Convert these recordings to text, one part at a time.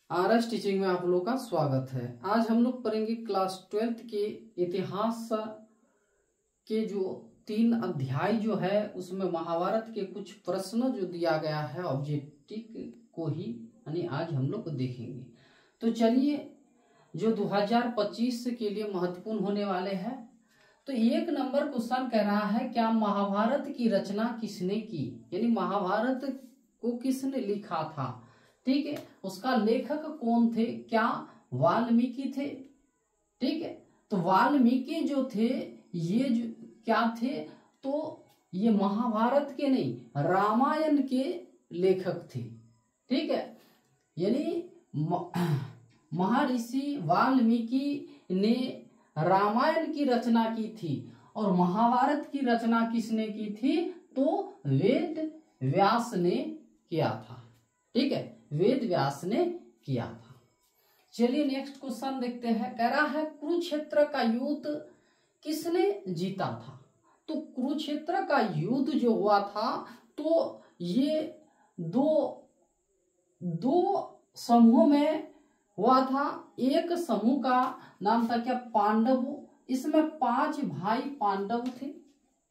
RS teaching में आप लोगों का स्वागत है। आज हम लोग पढ़ेंगे क्लास 12th के इतिहास के जो 3 अध्याय जो है उसमें महाभारत के कुछ प्रश्न जो दिया गया है ऑब्जेक्टिव को ही यानी आज हम लोग देखेंगे। तो चलिए, जो 2025 के लिए महत्वपूर्ण होने वाले हैं। तो 1 नंबर क्वेश्चन कह रहा है, क्या महाभारत की रचना किसने की, यानी महाभारत को किसने लिखा था। ठीक है, उसका लेखक कौन थे, क्या वाल्मीकि थे। ठीक है, तो वाल्मीकि जो थे ये जो क्या थे, तो ये महाभारत के नहीं रामायण के लेखक थे। ठीक है, यानी महर्षि वाल्मीकि ने रामायण की रचना की थी और महाभारत की रचना किसने की थी, तो वेद व्यास ने किया था। ठीक है, वेद व्यास ने किया था। चलिए नेक्स्ट क्वेश्चन देखते हैं। कह रहा है कुरुक्षेत्र का युद्ध किसने जीता था। तो कुरुक्षेत्र का युद्ध जो हुआ था तो ये दो समूह में हुआ था। एक समूह का नाम था क्या, पांडव। इसमें 5 भाई पांडव थे।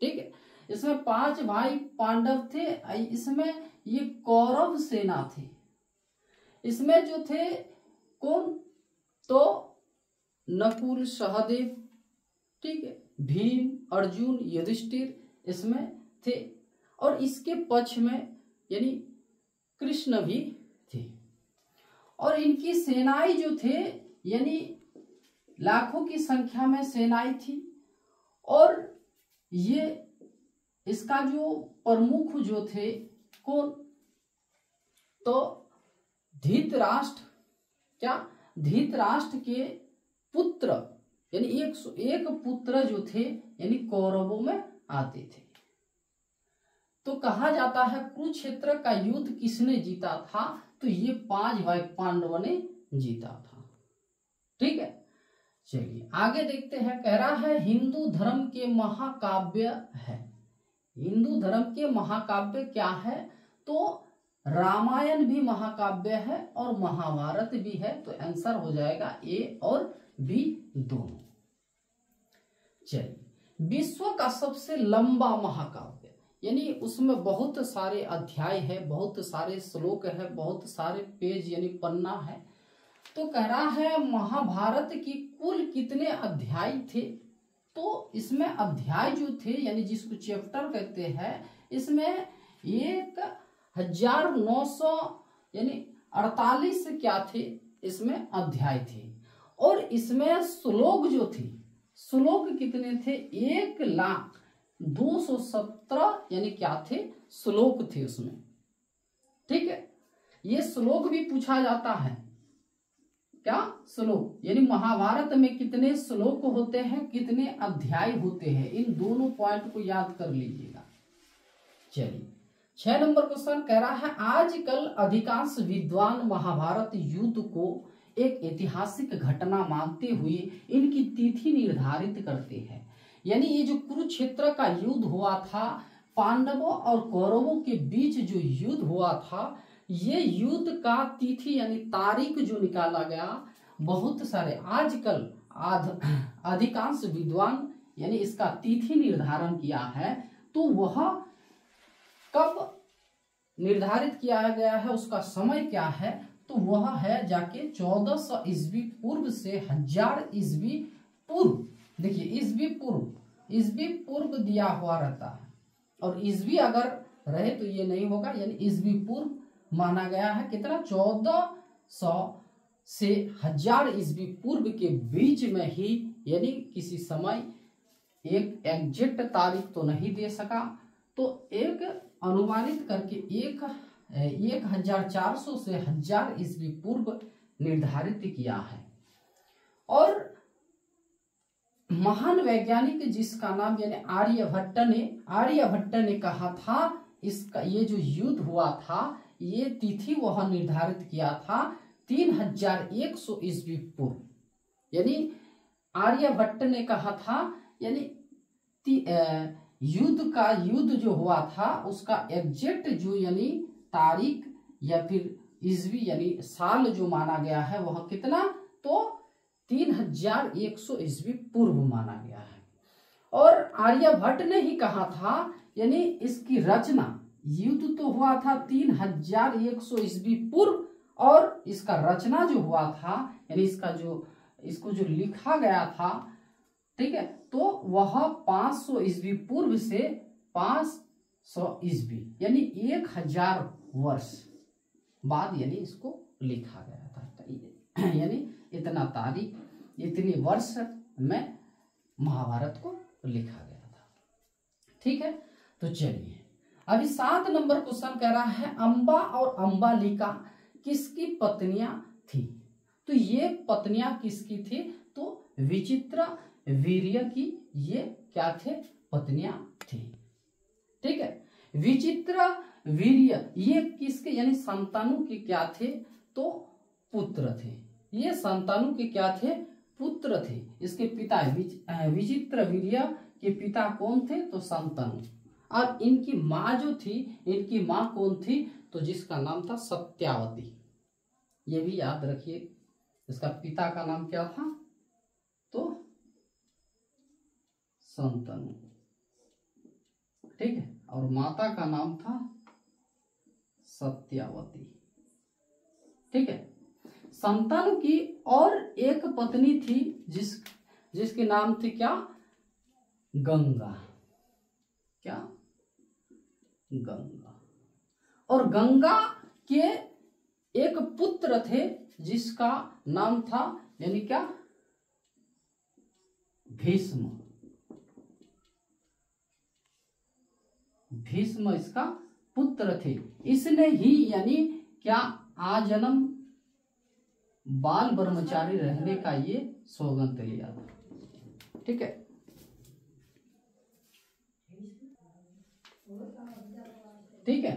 ठीक है, इसमें 5 भाई पांडव थे। इसमें ये कौरव सेना थे। इसमें जो थे कौन, तो नकुल सहदेव, ठीक है, भीम अर्जुन युधिष्ठिर इसमें थे। और इसके पक्ष में यानी कृष्ण भी थे। और इनकी सेनाएं जो थे यानी लाखों की संख्या में सेनाएं थी। और ये इसका जो प्रमुख जो थे कौन, तो धृतराष्ट्र, क्या धृतराष्ट्र के पुत्र यानी एक पुत्र जो थे यानी कौरवों में आते थे। तो कहा जाता है कुरुक्षेत्र का युद्ध किसने जीता था, तो ये 5 भाई पांडवों ने जीता था। ठीक है, चलिए आगे देखते हैं। कह रहा है हिंदू धर्म के महाकाव्य है। हिंदू धर्म के महाकाव्य क्या है, तो रामायण भी महाकाव्य है और महाभारत भी है। तो आंसर हो जाएगा ए और बी दोनों। चलिए, विश्व का सबसे लंबा महाकाव्य यानी उसमें बहुत सारे अध्याय है, बहुत सारे श्लोक है, बहुत सारे पेज यानी पन्ना है। तो कह रहा है महाभारत की कुल कितने अध्याय थे, तो इसमें अध्याय जो थे यानी जिसको चैप्टर कहते हैं, इसमें 1900 यानी 48 क्या थे, इसमें अध्याय थे। और इसमें श्लोक जो थे, श्लोक कितने थे, 1,02,17 यानी क्या थे, श्लोक थे उसमें। ठीक है, ये श्लोक भी पूछा जाता है। क्या श्लोक यानी महाभारत में कितने श्लोक होते हैं, कितने अध्याय होते हैं, इन दोनों पॉइंट को याद कर लीजिएगा। चलिए 6 नंबर क्वेश्चन कह रहा है, आजकल अधिकांश विद्वान महाभारत युद्ध को एक ऐतिहासिक घटना मानते हुए इनकी तिथि निर्धारित करते हैं। यानी ये जो कुरुक्षेत्र का युद्ध हुआ था, पांडवों और कौरवों के बीच जो युद्ध हुआ था, ये युद्ध का तिथि यानी तारीख जो निकाला गया, बहुत सारे आजकल अधिकांश विद्वान यानी इसका तिथि निर्धारण किया है। तो वह कब निर्धारित किया गया है, उसका समय क्या है, तो वह है जाके 1400 ईस्वी पूर्व से 1000 ईस्वी पूर्व। देखिए ईस्वी पूर्व दिया हुआ रहता है और ईस्वी अगर रहे तो ये नहीं होगा, यानी ईस्वी पूर्व माना गया है। कितना, 1400 से 1000 ईस्वी पूर्व के बीच में ही, यानी किसी समय एक एग्जैक्ट तारीख तो नहीं दे सका, तो एक अनुमानित करके 1400 से 1000 ईस्वी पूर्व निर्धारित किया है। और महान वैज्ञानिक जिसका नाम यानी आर्यभट्ट ने कहा था, इसका ये जो युद्ध हुआ था, ये तिथि वह निर्धारित किया था 3100 ईस्वी पूर्व। यानी आर्यभट्ट ने कहा था, यानी युद्ध जो हुआ था उसका एग्जैक्ट जो यानी तारीख या फिर ईस्वी यानी साल जो माना गया है वह कितना, तो 3100 ईस्वी पूर्व माना गया है। और आर्यभट्ट ने ही कहा था, यानी इसकी रचना, युद्ध तो हुआ था 3100 ईस्वी पूर्व, और इसका रचना जो हुआ था, यानी इसको जो लिखा गया था, ठीक है, तो वह 500 ईस्वी पूर्व से 500 ईस्वी यानी 1000 वर्ष बाद यानी इसको लिखा गया था। यानी इतना तारीख, इतनी वर्ष में महाभारत को लिखा गया था। ठीक है, तो चलिए अभी 7 नंबर क्वेश्चन कह रहा है, अंबा और अंबालिका किसकी पत्नियां थी? तो ये पत्नियां किसकी थी? तो विचित्र वीर्य की ये क्या थे? पत्नियां थी। ठीक है, विचित्र वीर्य ये किसके यानी संतानु के क्या थे? तो पुत्र थे। ये संतानु के क्या थे? पुत्र थे। इसके पिता विचित्र वीर्य के पिता कौन थे? तो संतानु। और इनकी माँ जो थी, इनकी माँ कौन थी? तो जिसका नाम था सत्यावती। ये भी याद रखिए, इसका पिता का नाम क्या था? तो संतानु। ठीक है, और माता का नाम था सत्यावती। ठीक है, संतानु की और एक पत्नी थी जिसके नाम थी क्या? गंगा। क्या? गंगा। और गंगा के एक पुत्र थे जिसका नाम था यानी क्या? भीष्म। भीष्म इसका पुत्र थे। इसने ही यानी क्या? आजन्म बाल ब्रह्मचारी रहने का ये सौगंध लिया था। ठीक है, ठीक है,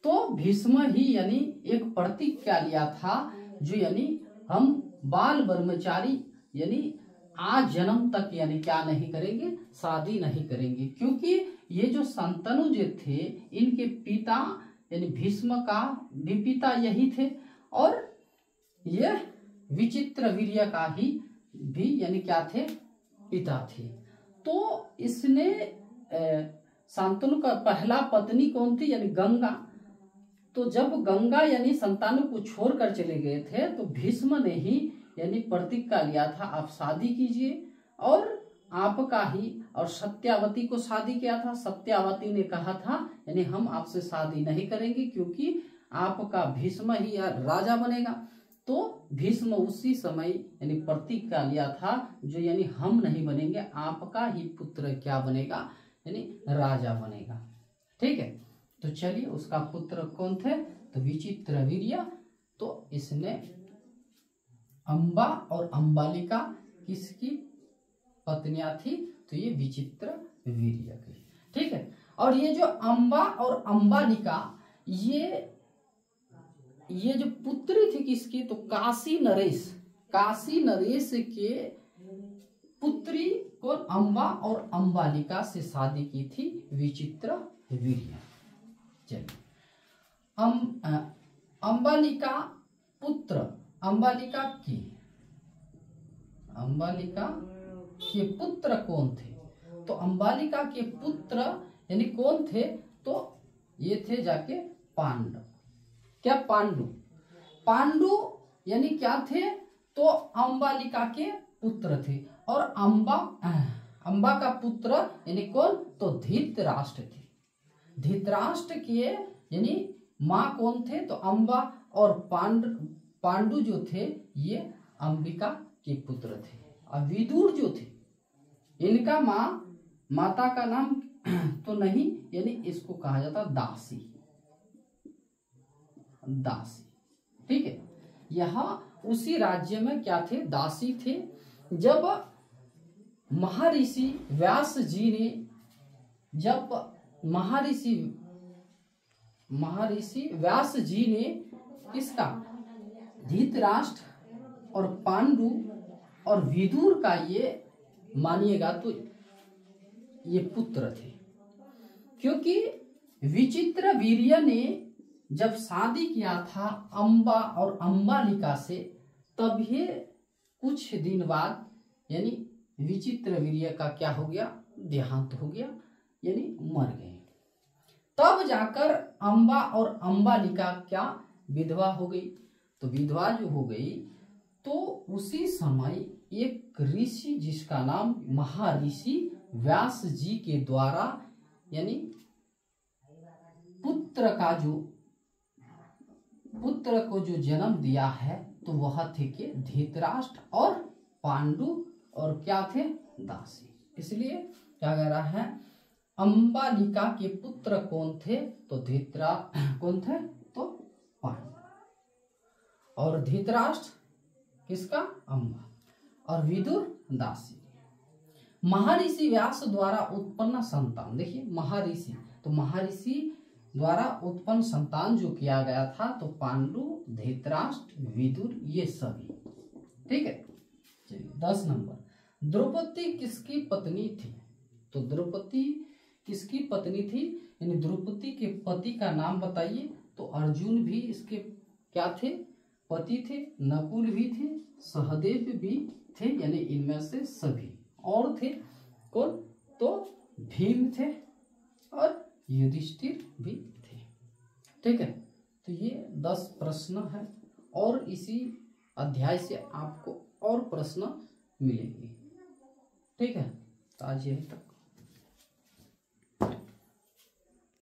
तो भीष्म ही यानी एक प्रतीक क्या लिया था? जो यानी हम बाल ब्रह्मचारी यानी आज जन्म तक यानी क्या नहीं करेंगे? शादी नहीं करेंगे, क्योंकि ये जो संतनु जो थे, इनके पिता यानी भीष्म का भी पिता यही थे, और ये विचित्र वीर्य का ही भी यानी क्या थे? पिता थे। तो इसने शांतनु का पहला पत्नी कौन थी? यानी गंगा। तो जब गंगा यानी संतानु को छोड़कर चले गए थे, तो भीष्म ने ही यानी प्रतिज्ञा लिया था, आप शादी कीजिए, और आपका ही, और सत्यावती को शादी किया था। सत्यावती ने कहा था यानी हम आपसे शादी नहीं करेंगे, क्योंकि आपका भीष्म ही राजा बनेगा। तो भीष्म उसी समय यानी प्रतिज्ञा लिया था, जो यानी हम नहीं बनेंगे, आपका ही पुत्र क्या बनेगा? यानी राजा बनेगा। ठीक है, तो चलिए उसका पुत्र कौन थे? तो विचित्र वीर्य। तो इसने अंबा और अंबालिका किसकी पत्नियां थी? तो ये विचित्र वीर्य की। ठीक है, और ये जो अंबा और अंबालिका ये जो पुत्री थी किसकी? तो काशी नरेश। काशी नरेश के पुत्री को अंबा और अंबालिका से शादी की थी विचित्र वीर्य। चलिए, अंबालिका पुत्र, अंबालिका के पुत्र कौन थे? तो अंबालिका के पुत्र यानी कौन थे? तो ये थे जाके पांडव। क्या? पांडु। पांडु यानी क्या थे? तो अंबालिका के पुत्र थे। और अंबा का पुत्र यानी कौन? तो धृतराष्ट्र थे। धृतराष्ट्र के यानी माँ कौन थे? तो अंबा। और पांडु जो थे ये अंबिका के पुत्र थे। और विदुर जो थे, इनका माता का नाम तो नहीं, यानी इसको कहा जाता दासी। दासी। ठीक है, यहाँ उसी राज्य में क्या थे? दासी थे। जब महर्षि व्यास जी ने, जब महर्षि व्यास जी ने किसका? धृतराष्ट्र और पांडु और विदुर का ये मानिएगा तो ये पुत्र थे, क्योंकि विचित्र वीर्य ने जब शादी किया था अंबा और अंबालिका से, तब ये कुछ दिन बाद यानी विचित्रवीर्य का क्या हो गया, देहांत हो गया, यानी मर गए। तब जाकर अंबा और अंबालिका क्या विधवा हो गई। तो विधवा जो हो गई तो उसी समय एक ऋषि जिसका नाम महर्षि व्यास जी के द्वारा यानी पुत्र को जो जन्म दिया है तो वह थे के धृतराष्ट्र और पांडु और क्या थे, दासी। इसलिए क्या कह रहा है, अंबालिका के पुत्र कौन थे, तो कौन थे, तो पांडु, और धृतराष्ट्र किसका, अंबा, और विदुर दासी। महर्षि व्यास द्वारा उत्पन्न संतान, देखिए महर्षि, तो महर्षि द्वारा उत्पन्न संतान जो किया गया था तो पांडु, धृतराष्ट्र, विदुर, ये सभी। ठीक है, चलिए 10 नंबर, द्रौपदी किसकी पत्नी थी। तो द्रौपदी किसकी पत्नी थी, यानी द्रौपदी के पति का नाम बताइए। तो अर्जुन भी इसके क्या थे, पति थे, नकुल भी थे, सहदेव भी थे, यानी इनमें से सभी। और थे कौन, तो भीम थे और युधिष्ठिर भी थे। ठीक है, तो ये 10 प्रश्न है और इसी अध्याय से आपको और प्रश्न मिलेंगे। ठीक है, तो आज यही तक।